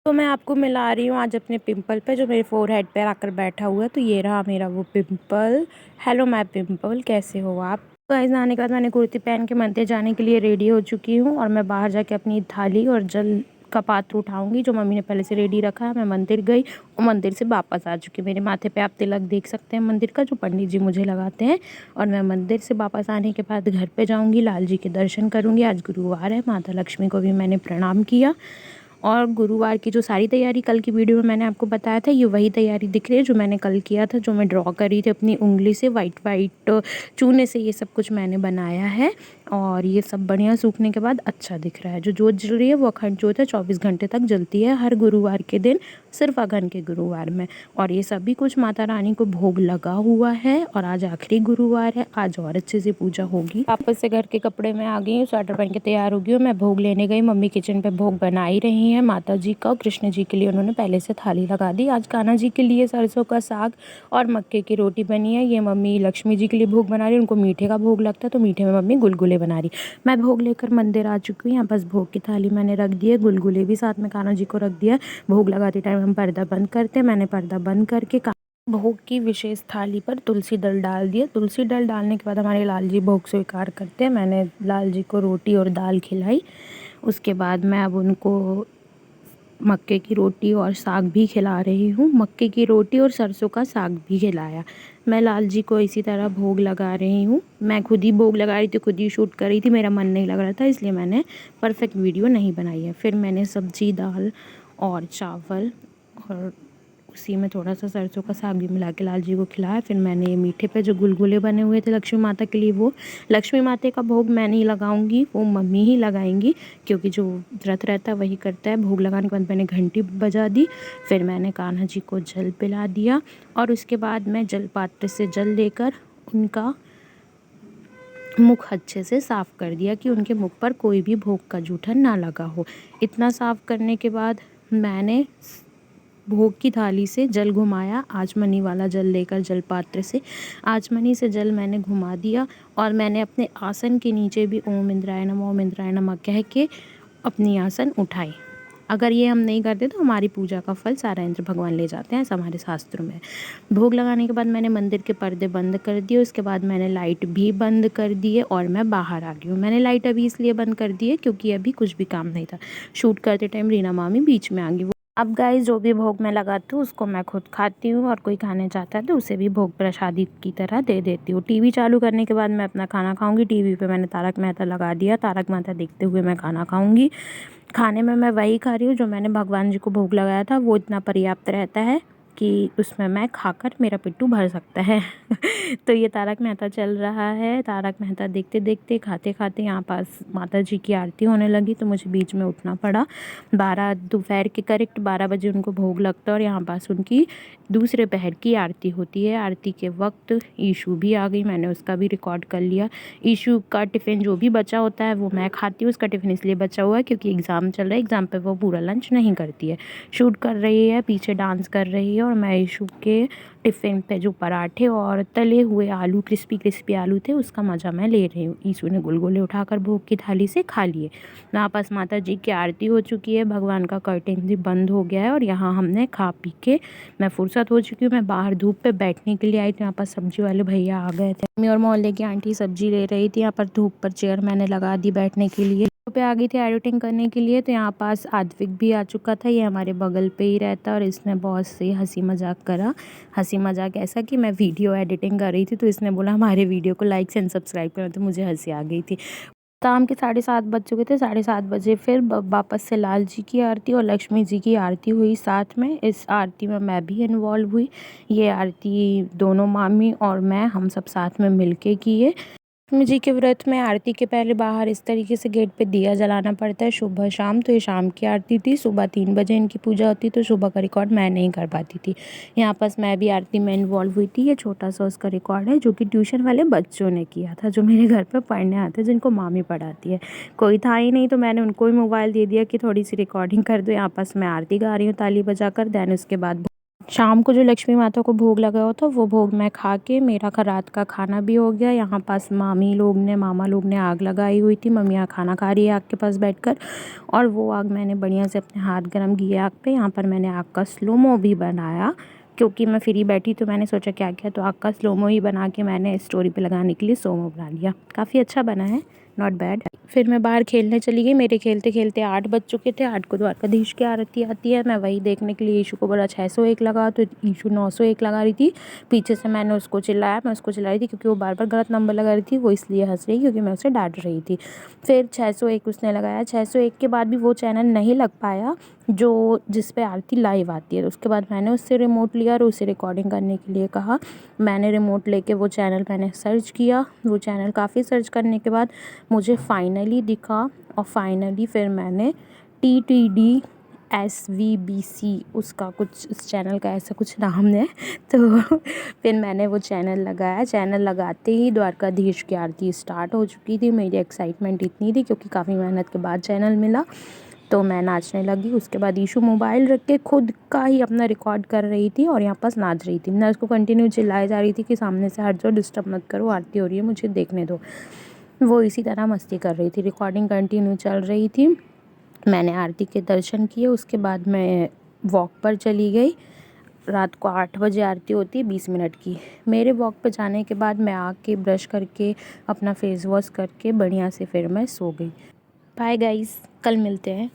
तो मैं आपको मिला रही हूँ आज अपने पिंपल पे, जो मेरे फोरहेड पे आकर बैठा हुआ है। तो ये रहा मेरा वो पिंपल। हेलो माय पिंपल, कैसे हो आप? तो गाइस, नहाने के बाद मैंने कुर्ती पहन के मंदिर जाने के लिए रेडी हो चुकी हूँ और मैं बाहर जाके अपनी थाली और जल का पात्र उठाऊंगी जो मम्मी ने पहले से रेडी रखा है। मैं मंदिर गई और मंदिर से वापस आ चुकी। मेरे माथे पे आप तिलक देख सकते हैं मंदिर का, जो पंडित जी मुझे लगाते हैं। और मैं मंदिर से वापस आने के बाद घर पे जाऊंगी, लाल जी के दर्शन करूंगी। आज गुरुवार है, माता लक्ष्मी को भी मैंने प्रणाम किया। और गुरुवार की जो सारी तैयारी कल की वीडियो में मैंने आपको बताया था, ये वही तैयारी दिख रही है जो मैंने कल किया था, जो मैं ड्रॉ करी थी अपनी उंगली से वाइट चूने से। ये सब कुछ मैंने बनाया है और ये सब बढ़िया सूखने के बाद अच्छा दिख रहा है। जो जोत जल रही है वो अखंड जोत है, 24 घंटे तक जलती है हर गुरुवार के दिन, सिर्फ अगहन के गुरुवार में। और ये सभी कुछ माता रानी को भोग लगा हुआ है और आज आखिरी गुरुवार है, आज और अच्छे से पूजा होगी। वापस से घर के कपड़े में आ गई हूँ, स्वेटर पहन के तैयार हो गई हूँ। मैं भोग लेने गई, मम्मी किचन पे भोग बना ही रही हैं माता जी का। कृष्ण जी के लिए उन्होंने पहले से थाली लगा दी। आज कान्हा जी के लिए सरसों का साग और मक्के की रोटी बनी है। ये मम्मी लक्ष्मी जी के लिए भोग बना रही है, उनको मीठे का भोग लगता है तो मीठे में मम्मी गुलगुले बना रही। मैं भोग लेकर मंदिर आ चुकी हूँ। यहाँ बस भोग की थाली मैंने रख दी है, गुलगुले भी साथ में कान्हा जी को रख दिया। भोग लगाते टाइम हम पर्दा बंद करते हैं, मैंने पर्दा बंद करके भोग की विशेष थाली पर तुलसी दल डाल दिया। तुलसी दल डालने के बाद हमारे लाल जी भोग स्वीकार करते हैं। मैंने लाल जी को रोटी और दाल खिलाई। उसके बाद मैं अब उनको मक्के की रोटी और साग भी खिला रही हूँ। मक्के की रोटी और सरसों का साग भी खिलाया। मैं लाल जी को इसी तरह भोग लगा रही हूँ। मैं खुद ही भोग लगा रही थी, खुद ही शूट कर रही थी, मेरा मन नहीं लग रहा था, इसलिए मैंने परफेक्ट वीडियो नहीं बनाई है। फिर मैंने सब्जी, दाल और चावल और उसी में थोड़ा सा सरसों का साग भी मिला के लाल जी को खिलाया। फिर मैंने ये मीठे पे जो गुलगुले बने हुए थे लक्ष्मी माता के लिए, वो लक्ष्मी माता का भोग मैं नहीं लगाऊंगी, वो मम्मी ही लगाएंगी, क्योंकि जो व्रत रहता है वही करता है। भोग लगाने के बाद मैंने घंटी बजा दी। फिर मैंने कान्हा जी को जल पिला दिया और उसके बाद मैं जल पात्र से जल लेकर उनका मुख अच्छे से साफ़ कर दिया कि उनके मुख पर कोई भी भोग का जूठन ना लगा हो। इतना साफ़ करने के बाद मैंने भोग की थाली से जल घुमाया, आचमनी वाला जल लेकर जल पात्र से आचमनी से जल मैंने घुमा दिया। और मैंने अपने आसन के नीचे भी ओम इंद्राय नमः, ओम इंद्राय नमः कह के अपनी आसन उठाई। अगर ये हम नहीं करते तो हमारी पूजा का फल सारा इंद्र भगवान ले जाते हैं, ऐसा हमारे शास्त्रों में। भोग लगाने के बाद मैंने मंदिर के पर्दे बंद कर दिए। उसके बाद मैंने लाइट भी बंद कर दिए और मैं बाहर आ गई हूँ। मैंने लाइट अभी इसलिए बंद कर दी है क्योंकि अभी कुछ भी काम नहीं था। शूट करते टाइम रीना मामी बीच में आ गई। अब गाइस, जो भी भोग मैं लगाती हूँ उसको मैं खुद खाती हूँ और कोई खाने चाहता है तो उसे भी भोग प्रसादी की तरह दे देती हूँ। टीवी चालू करने के बाद मैं अपना खाना खाऊंगी। टीवी पे मैंने तारक मेहता लगा दिया, तारक मेहता देखते हुए मैं खाना खाऊंगी। खाने में मैं वही खा रही हूँ जो मैंने भगवान जी को भोग लगाया था, वो इतना पर्याप्त रहता है कि उसमें मैं खाकर मेरा पेटू भर सकता है। तो ये तारक मेहता चल रहा है। तारक मेहता देखते देखते खाते खाते यहाँ पास माता जी की आरती होने लगी, तो मुझे बीच में उठना पड़ा। दोपहर के करेक्ट 12 बजे उनको भोग लगता है और यहाँ पास उनकी दूसरे पहर की आरती होती है। आरती के वक्त ईशू भी आ गई, मैंने उसका भी रिकॉर्ड कर लिया। ईशू का टिफ़िन जो भी बचा होता है वो मैं खाती हूँ। उसका टिफ़िन इसलिए बचा हुआ है क्योंकि एग्ज़ाम चल रहा है, एग्ज़ाम पे वो पूरा लंच नहीं करती है, शूट कर रही है, पीछे डांस कर रही है। और मैं ईशू के टिफ़िन पे जो पराठे और तले हुए आलू, क्रिस्पी क्रिस्पी आलू थे, उसका मज़ा मैं ले रही हूँ। ईशू ने गुलगुले उठाकर भोग की थाली से खा लिए। यहाँ पास माता जी की आरती हो चुकी है, भगवान का कर्टेन भी बंद हो गया है और यहाँ हमने खा पी के मैं फुर्सत हो चुकी हूँ। मैं बाहर धूप पे बैठने के लिए आई थी, यहाँ पर सब्जी वाले भैया आ गए थे। मम्मी और मोहल्ले की आंटी सब्जी ले रही थी। यहाँ पर धूप पर चेयर मैंने लगा दी बैठने के लिए। पे आ गई थी एडिटिंग करने के लिए, तो यहाँ पास आद्विक भी आ चुका था। ये हमारे बगल पे ही रहता है और इसने बहुत से हंसी मजाक करा। हंसी मजाक ऐसा कि मैं वीडियो एडिटिंग कर रही थी तो इसने बोला हमारे वीडियो को लाइक एंड सब्सक्राइब करना, तो मुझे हंसी आ गई थी। शाम के 7:30 बज चुके थे। 7:30 बजे फिर वापस से लाल जी की आरती और लक्ष्मी जी की आरती हुई साथ में। इस आरती में मैं भी इन्वॉल्व हुई। ये आरती दोनों मामी और मैं हम सब साथ में मिलके किए। लक्ष्मी जी के व्रत में आरती के पहले बाहर इस तरीके से गेट पे दिया जलाना पड़ता है सुबह शाम। तो ये शाम की आरती थी, सुबह 3 बजे इनकी पूजा होती, तो सुबह का रिकॉर्ड मैं नहीं कर पाती थी। यहाँ पास मैं भी आरती में इन्वॉल्व हुई थी। ये छोटा सा उसका रिकॉर्ड है जो कि ट्यूशन वाले बच्चों ने किया था, जो मेरे घर पर पढ़ने आते हैं, जिनको मामी पढ़ाती है। कोई था ही नहीं तो मैंने उनको ही मोबाइल दे दिया कि थोड़ी सी रिकॉर्डिंग कर दो। यहाँ पास मैं आरती गा रही हूँ ताली बजा कर। दैन उसके बाद शाम को जो लक्ष्मी माता को भोग लगा हुआ था वो भोग मैं खा के मेरा रात का खाना भी हो गया। यहाँ पास मामा लोग ने आग लगाई हुई थी। मम्मी यहाँ खाना खा रही है आग के पास बैठकर, और वो आग मैंने बढ़िया से अपने हाथ गरम किए आग पे। यहाँ पर मैंने आग का स्लोमो भी बनाया क्योंकि मैं फ्री बैठी, तो मैंने सोचा क्या किया, तो आग का स्लोमो ही बना के मैंने स्टोरी पे लगाने के लिए स्लोमो बना लिया। काफ़ी अच्छा बना है, नॉट बैड। फिर मैं बाहर खेलने चली गई। मेरे खेलते खेलते 8 बज चुके थे। 8 को द्वारकाधीश की आरती आती है। मैं वही देखने के लिए ईशु को बोला 601 लगा, तो ईशु 901 लगा रही थी। पीछे से मैंने उसको चिल्लाया, मैं उसको चिल्ला रही थी क्योंकि वो बार बार गलत नंबर लगा रही थी। वो इसलिए हंस रही क्योंकि मैं उसे डांट रही थी। फिर 601 उसने लगाया। 601 के बाद भी वो चैनल नहीं लग पाया जो जिस पे आरती लाइव आती है। उसके बाद मैंने उससे रिमोट लिया और उसे रिकॉर्डिंग करने के लिए कहा। मैंने रिमोट लेके वो चैनल मैंने सर्च किया। वो चैनल काफ़ी सर्च करने के बाद मुझे फाइनली दिखा, और फाइनली फिर मैंने TTD SVBC उसका कुछ, इस चैनल का ऐसा कुछ नाम है। तो फिर मैंने वो चैनल लगाया। चैनल लगाते ही द्वारकाधीश की आरती स्टार्ट हो चुकी थी। मेरी एक्साइटमेंट इतनी थी क्योंकि काफ़ी मेहनत के बाद चैनल मिला, तो मैं नाचने लगी। उसके बाद ईशु मोबाइल रख के खुद का ही अपना रिकॉर्ड कर रही थी और यहाँ पास नाच रही थी। मैं उसको कंटिन्यू चिल्लाए जा रही थी कि सामने से हट जाओ, डिस्टर्ब मत करो, आरती हो रही है, मुझे देखने दो। वो इसी तरह मस्ती कर रही थी। रिकॉर्डिंग कंटिन्यू चल रही थी। मैंने आरती के दर्शन किए। उसके बाद मैं वॉक पर चली गई। रात को 8 बजे आरती होती है 20 मिनट की। मेरे वॉक पे जाने के बाद मैं आके ब्रश करके अपना फेस वॉश करके बढ़िया से फिर मैं सो गई। बाय गाइस, कल मिलते हैं।